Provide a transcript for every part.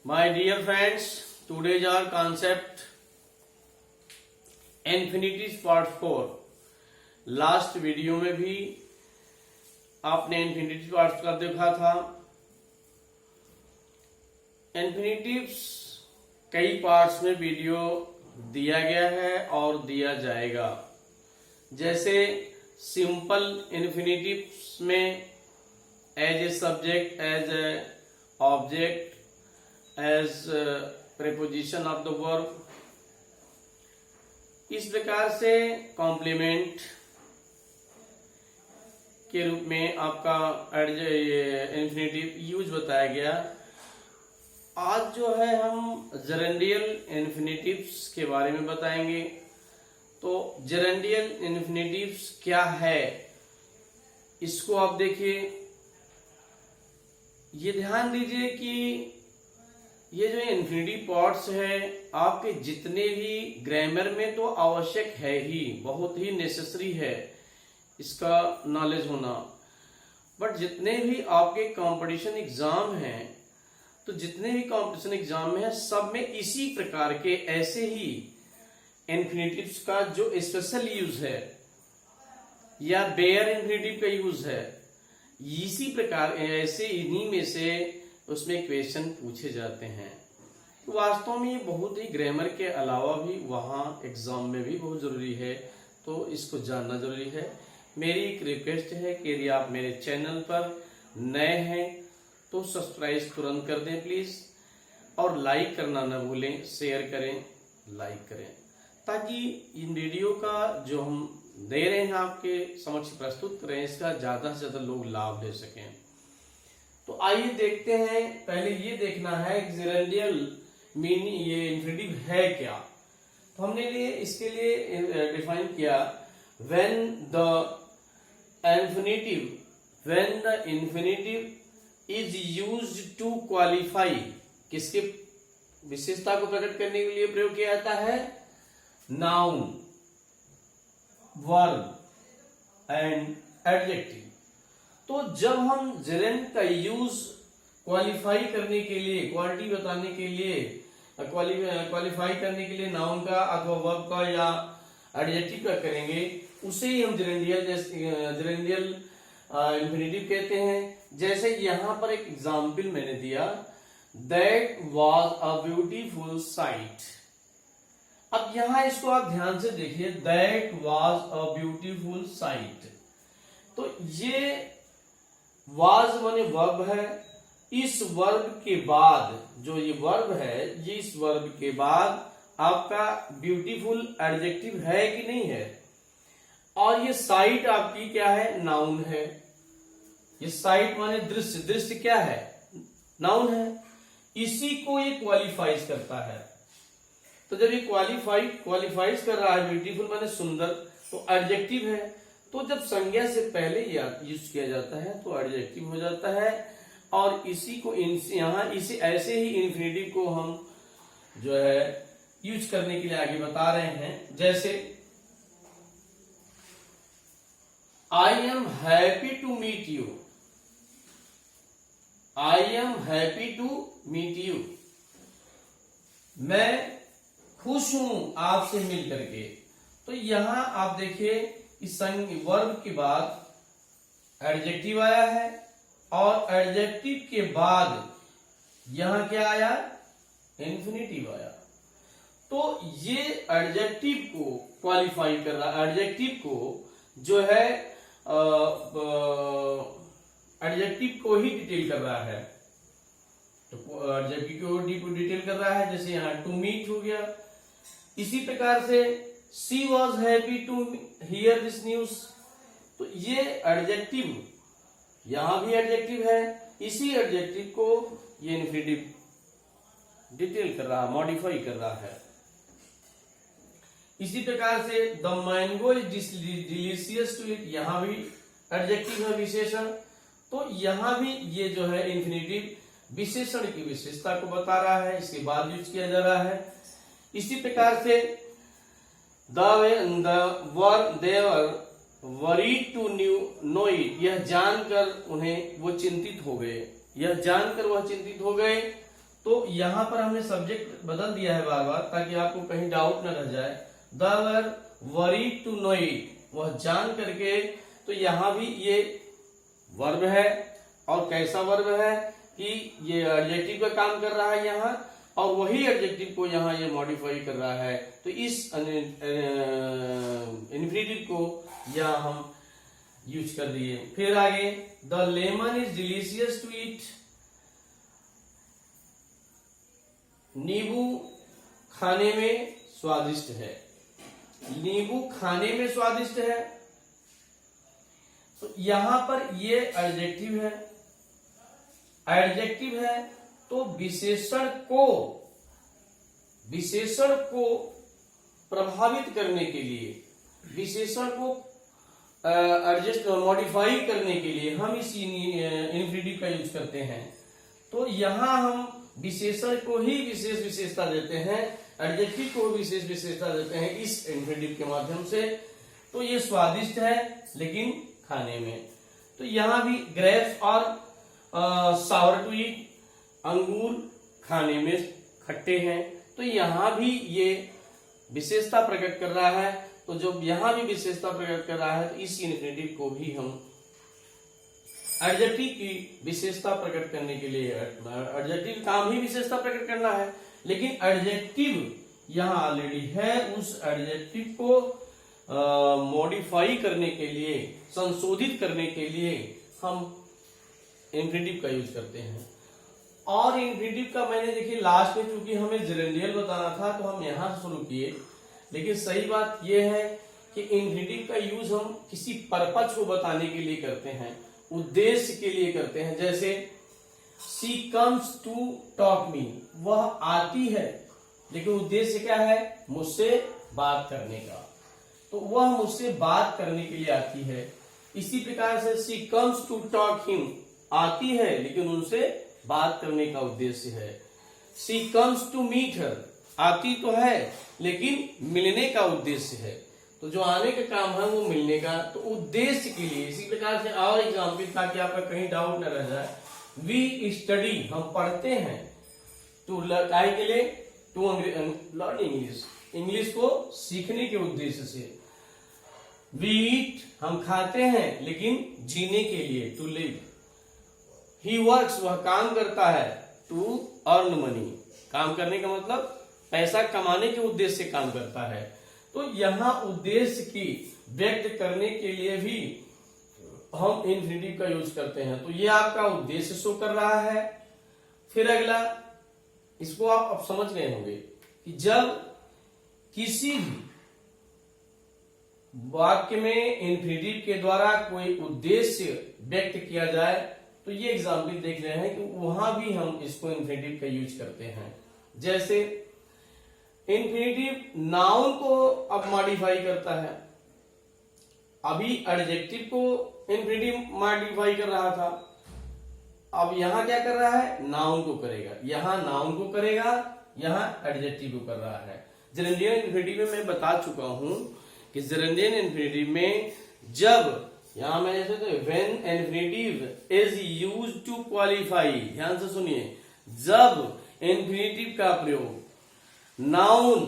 My dear friends, today's our concept infinities part 4। Last video में भी आपने infinitive parts का देखा था। इन्फिनिटिव्स कई पार्ट्स में वीडियो दिया गया है और दिया जाएगा। जैसे सिंपल इन्फिनिटिव्स में as a subject, as a object, as preposition of the verb, इस प्रकार से कॉम्प्लीमेंट के रूप में आपका इन्फिनिटिव यूज बताया गया। आज जो है हम जेरेंडियल इन्फिनिटिव्स के बारे में बताएंगे। तो जेरेंडियल इन्फिनिटिव्स क्या है, इसको आप देखिए। ये ध्यान दीजिए कि ये जो इन्फिनिटिव पार्ट्स है आपके जितने भी ग्रामर में तो आवश्यक है ही, बहुत ही नेसेसरी है इसका नॉलेज होना। बट जितने भी आपके कंपटीशन एग्जाम हैं, तो जितने भी कंपटीशन एग्जाम में है सब में इसी प्रकार के ऐसे ही इन्फिनिटिव्स का जो स्पेशल यूज है या बेयर इन्फिनिटिव का यूज है, इसी प्रकार ऐसे इन्हीं में से उसमें क्वेश्चन पूछे जाते हैं। तो वास्तव में ये बहुत ही ग्रामर के अलावा भी वहाँ एग्जाम में भी बहुत जरूरी है, तो इसको जानना जरूरी है। मेरी एक रिक्वेस्ट है कि यदि आप मेरे चैनल पर नए हैं तो सब्सक्राइब तुरंत कर दें प्लीज, और लाइक करना ना भूलें, शेयर करें, लाइक करें, ताकि इन वीडियो का जो हम दे रहे हैं आपके समक्ष प्रस्तुत कर रहे हैं, इसका ज्यादा से ज्यादा लोग लाभ ले सकें। तो आइए देखते हैं। पहले ये देखना है कि जेरेंडियल मीनिंग ये इन्फिनिटिव है क्या। तो हमने इसके लिए डिफाइन किया, when the infinitive is used to qualify, किसके विशेषता को प्रकट करने के लिए प्रयोग किया जाता है? Noun, verb and adjective. तो जब हम जेरेंड का यूज क्वालिफाई करने के लिए, क्वालिटी बताने के लिए, क्वालिफाई करने के लिए नाउन का अथवा वर्ब का या एडजेक्टिव का करेंगे, उसे ही हम जेरेंडियल इन्फिनिटिव कहते हैं। जैसे यहां पर एक एग्जाम्पल मैंने दिया, that was a beautiful sight. अब यहां इसको आप ध्यान से देखिए, that was a beautiful sight. तो ये वाज माने वर्ब है। इस वर्ब के बाद जो ये वर्ब है, ये इस वर्ब के बाद आपका ब्यूटीफुल एडजेक्टिव है कि नहीं है। और ये साइट आपकी क्या है? नाउन है। ये साइट माने दृश्य, दृश्य क्या है? नाउन है। इसी को ये क्वालिफाइज करता है। तो जब ये क्वालिफाइज कर रहा है, ब्यूटीफुल माने सुंदर, तो एडजेक्टिव है। तो जब संज्ञा से पहले यूज किया जाता है तो एडजेक्टिव हो जाता है। और इसी को यहाँ इसे ऐसे ही इन्फिनिटिव को हम जो है यूज करने के लिए आगे बता रहे हैं। जैसे I am happy to meet you, I am happy to meet you, मैं खुश हूं आपसे मिल करके। तो यहां आप देखिए, इस वर्ब के बाद एडजेक्टिव आया है, और एडजेक्टिव के बाद यहां क्या आया? इन्फिनिटिव आया। तो ये एडजेक्टिव को क्वालिफाई कर रहा है, एडजेक्टिव को जो है एडजेक्टिव को ही डिटेल कर रहा है। तो एडजेक्टिव को डिटेल कर रहा है। जैसे यहां टू मीट हो गया। इसी प्रकार से She was happy to hear this news। तो ये एडजेक्टिव, यहां भी एडजेक्टिव है, इसी एडजेक्टिव को ये इन्फिनिटिव डिटेल कर रहा है, मॉडिफाई कर रहा है। इसी प्रकार से the mango is delicious to eat, यहां भी एडजेक्टिव है, विशेषण। तो यहां भी ये जो है इन्फिनिटिव विशेषण की विशेषता को बता रहा है, इसके बाद यूज किया जा रहा है। इसी प्रकार से they were worried to know it, यह जानकर उन्हें वो चिंतित हो गए, यह जानकर वह चिंतित हो गए। तो तो यहाँ पर हमने सब्जेक्ट बदल दिया है बार बार, ताकि आपको कहीं डाउट न रह जाए। The were worried to know it, वह जान करके। तो यहाँ भी ये वर्ब है, और कैसा वर्ब है कि ये एडजेक्टिव का काम कर रहा है यहाँ, और वही एडजेक्टिव को यहाँ ये मॉडिफाई कर रहा है। तो इस इन्फिनिटिव को यहाँ हम यूज कर दिए। फिर आगे, the lemon is delicious to eat, नींबू खाने में स्वादिष्ट है। नींबू खाने में स्वादिष्ट है, तो यहां पर ये एडजेक्टिव है। एडजेक्टिव है तो विशेषण को प्रभावित करने के लिए, विशेषण को एडजस्ट मॉडिफाई करने के लिए हम इस इन्फिनिटिव का यूज करते हैं। तो यहां हम विशेषण को ही विशेष विशेषता देते हैं, एडजेक्टिव को विशेष विशेषता देते हैं इस इन्फिनिटिव के माध्यम से। तो ये स्वादिष्ट है लेकिन खाने में। तो यहां भी ग्रेप्स और सावर टू ईट, अंगूर खाने में खट्टे हैं। तो यहां भी ये विशेषता प्रकट कर रहा है। तो जब यहां भी विशेषता प्रकट कर रहा है तो इस इन्फिनिटिव को भी हम एडजेक्टिव की विशेषता प्रकट करने के लिए, एडजेक्टिव काम ही विशेषता प्रकट करना है, लेकिन एडजेक्टिव यहां ऑलरेडी है, उस एडजेक्टिव को मॉडिफाई करने के लिए, संशोधित करने के लिए हम इन्फिनिटिव का यूज करते हैं। और इन्फिनिटिव का मैंने देखिए लास्ट में, चूंकि हमें जेरेंडियल बताना था तो हम यहां से शुरू किए, लेकिन सही बात यह है कि इन्फिनिटिव का यूज हम किसी पर्पज को बताने के लिए करते हैं, उद्देश्य के लिए करते हैं। जैसे शी कम्स टू टॉक मी, वह आती है, लेकिन उद्देश्य क्या है? मुझसे बात करने का। तो वह मुझसे बात करने के लिए आती है। इसी प्रकार से she comes to talk him, आती है लेकिन उनसे बात करने का उद्देश्य है। She comes to meet her, आती तो है लेकिन मिलने का उद्देश्य है। तो जो आने का काम है वो मिलने का, तो उद्देश्य के लिए। इसी प्रकार से और एग्जाम्पल, ताकि आपका कहीं डाउट न रह जाए। वी स्टडी, हम पढ़ते हैं। टू काय के लिए? टू लर्न इंग्लिश, इंग्लिश को सीखने के उद्देश्य से। वी ईट, हम खाते हैं लेकिन जीने के लिए, टू लिव। ही वर्क्स, वह काम करता है, टू अर्न मनी, काम करने का मतलब पैसा कमाने के उद्देश्य से काम करता है। तो यहां उद्देश्य की व्यक्त करने के लिए भी हम इन्फिनिटिव का यूज करते हैं। तो ये आपका उद्देश्य शो कर रहा है। फिर अगला, इसको आप अब समझ गए होंगे कि जब किसी भी वाक्य में इन्फिनिटिव के द्वारा कोई उद्देश्य व्यक्त किया जाए, तो ये एग्जाम्पल देख रहे हैं कि वहां भी हम इसको इन्फिनिटिव का यूज करते हैं। जैसे इन्फिनिटिव नाउन को अब मॉडिफाई करता है। अभी एडजेक्टिव को इन्फिनिटिव मॉडिफाई कर रहा था, अब यहां क्या कर रहा है? नाउन को करेगा। यहां नाउन को करेगा, यहां एडजेक्टिव को कर रहा है। जेरेंडियल इन्फिनिटिव में मैं बता चुका हूं कि जेरेंडियल इन्फिनिटिव में जब यहां मैं जैसे तो when infinitive is used to qualify, ध्यान से सुनिए, जब इन्फिनिटिव का प्रयोग नाउन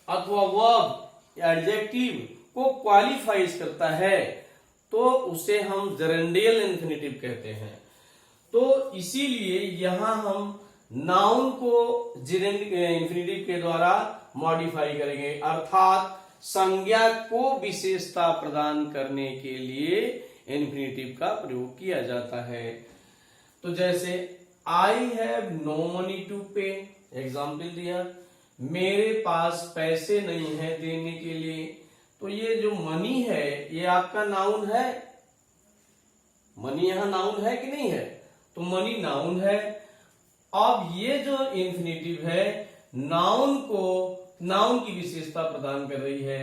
अथवा वर्ब एडजेक्टिव को क्वालिफाइज करता है तो उसे हम जेरेंडियल इन्फिनिटिव कहते हैं। तो इसीलिए यहां हम नाउन को इन्फिनिटिव के द्वारा मॉडिफाई करेंगे, अर्थात संज्ञा को विशेषता प्रदान करने के लिए इन्फिनिटिव का प्रयोग किया जाता है। तो जैसे I have no money to pay, example दिया, मेरे पास पैसे नहीं है देने के लिए। तो ये जो मनी है ये आपका नाउन है। मनी यहां नाउन है कि नहीं है? तो मनी नाउन है। अब ये जो इन्फिनिटिव है नाउन को, नाउन की विशेषता प्रदान कर रही है।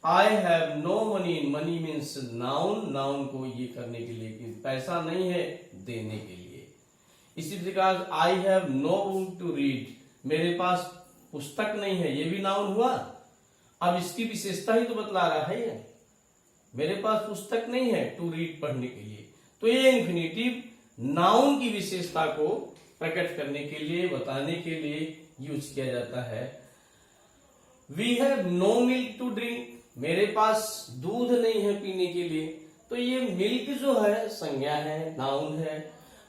I have no money, money means noun, noun को ये करने के लिए कि पैसा नहीं है देने के लिए। इसी प्रकार I have no book to read, मेरे पास पुस्तक नहीं है, ये भी नाउन हुआ। अब इसकी विशेषता ही तो बतला रहा है ये, मेरे पास पुस्तक नहीं है टू रीड, पढ़ने के लिए। तो ये इन्फिनिटिव नाउन की विशेषता को प्रकट करने के लिए, बताने के लिए यूज किया जाता है। We have no milk to drink, मेरे पास दूध नहीं है पीने के लिए। तो ये मिल्क जो है संज्ञा है, नाउन है।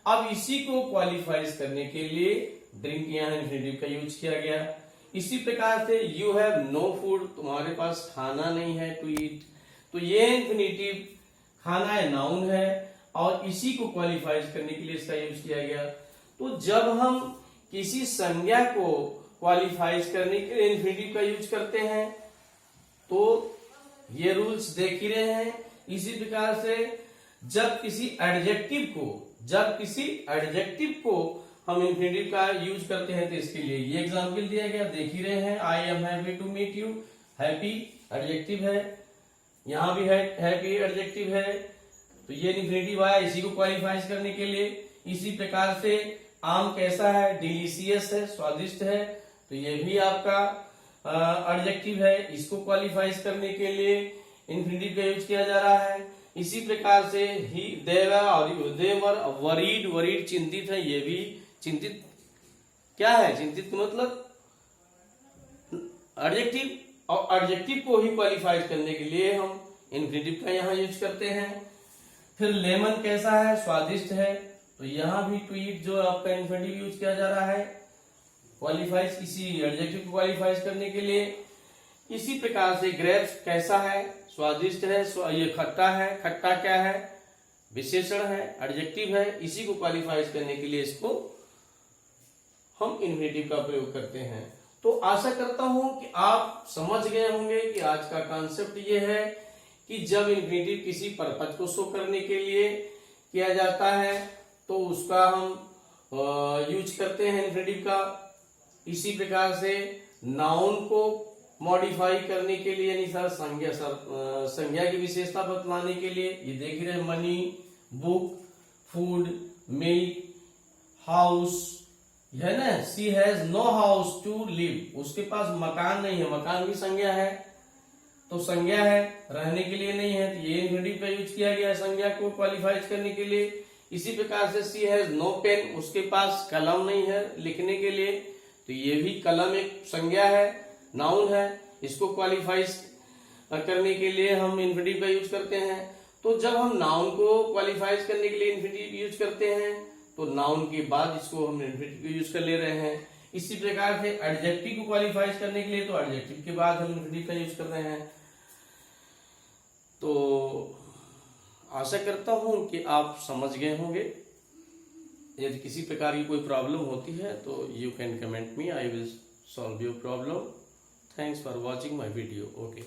अब इसी को क्वालिफाइज करने के लिए ड्रिंक यहाँ इन्फिनिटिव का यूज किया गया। इसी प्रकार से यू हैव नो फूड, तुम्हारे पास खाना नहीं है, टू ईट। तो ये इन्फिनिटिव खाना है, नाउन है, और इसी को क्वालिफाइज करने के लिए इसका यूज किया गया। तो जब हम किसी संज्ञा को क्वालिफाइज करने के लिए इन्फिनिटिव का यूज करते हैं तो ये रूल्स देख ही रहे हैं। इसी प्रकार से जब किसी एडजेक्टिव को हम इन्फिनिटिव का यूज करते हैं तो इसके लिए ये एग्जाम्पल दिया गया, देख ही रहे हैं। I am happy to meet you, happy adjective है, यहां भी हैप्पी एडजेक्टिव है, तो ये इन्फिनिटिव आया इसी को क्वालिफाइज करने के लिए। इसी प्रकार से आम कैसा है, डिलीशियस है, स्वादिष्ट है, तो ये भी आपका एडजेक्टिव है, इसको क्वालिफाइज करने के लिए इन्फिनिटिव का यूज किया जा रहा है। इसी प्रकार से ही देवर वरीड चिंतित है, ये भी चिंतित क्या है, चिंतित का मतलब एडजेक्टिव, और एडजेक्टिव को ही क्वालिफाइज करने के लिए हम इन्फिनिटिव का यहाँ यूज करते हैं। फिर लेमन कैसा है, स्वादिष्ट है, तो यहाँ भी टू ईट जो आपका इन्फिनिटिव यूज किया जा रहा है क्वालिफाइज, किसी एडजेक्टिव को क्वालिफाइज करने के लिए। इसी प्रकार से ग्रेप्स कैसा है, स्वादिष्ट है, ये खट्टा है, खट्टा क्या है, विशेषण है, एडजेक्टिव है, इसी को क्वालिफाइज करने के लिए इसको हम इन्फिनिटिव का प्रयोग करते हैं। तो आशा करता हूं कि आप समझ गए होंगे कि आज का कॉन्सेप्ट ये है कि जब इन्फिनिटिव किसी परपज को शो करने के लिए किया जाता है तो उसका हम यूज करते हैं इन्फिनिटिव का। इसी प्रकार से नाउन को मॉडिफाई करने के लिए यानी सर संज्ञा की विशेषता बतलाने के लिए ये देख रहे हैं, money, book, food, milk, house है ना। She has no house to live, उसके पास मकान नहीं है, मकान भी संज्ञा है, तो संज्ञा है, रहने के लिए नहीं है, तो ये इन्फिनिटिव का यूज किया गया संज्ञा को क्वालिफाइज करने के लिए। इसी प्रकार से सी हैज नो पेन, उसके पास कलम नहीं है लिखने के लिए, तो ये भी कलम एक संज्ञा है, नाउन है, इसको क्वालिफाइज करने के लिए हम इन्फिनिटिव का यूज करते हैं। तो जब हम नाउन को क्वालिफाइज करने के लिए इन्फिनिटिव यूज करते हैं तो नाउन के बाद इसको हम इन्फिनिटिव यूज कर ले रहे हैं। इसी प्रकार से एडजेक्टिव को क्वालिफाइज करने के लिए तो एडजेक्टिव के बाद हम इन्फिनिटिव का यूज कर रहे हैं। तो आशा करता हूं कि आप समझ गए होंगे। यदि किसी प्रकार की कोई प्रॉब्लम होती है तो you can comment me, I will solve your problem. Thanks for watching my video. Okay.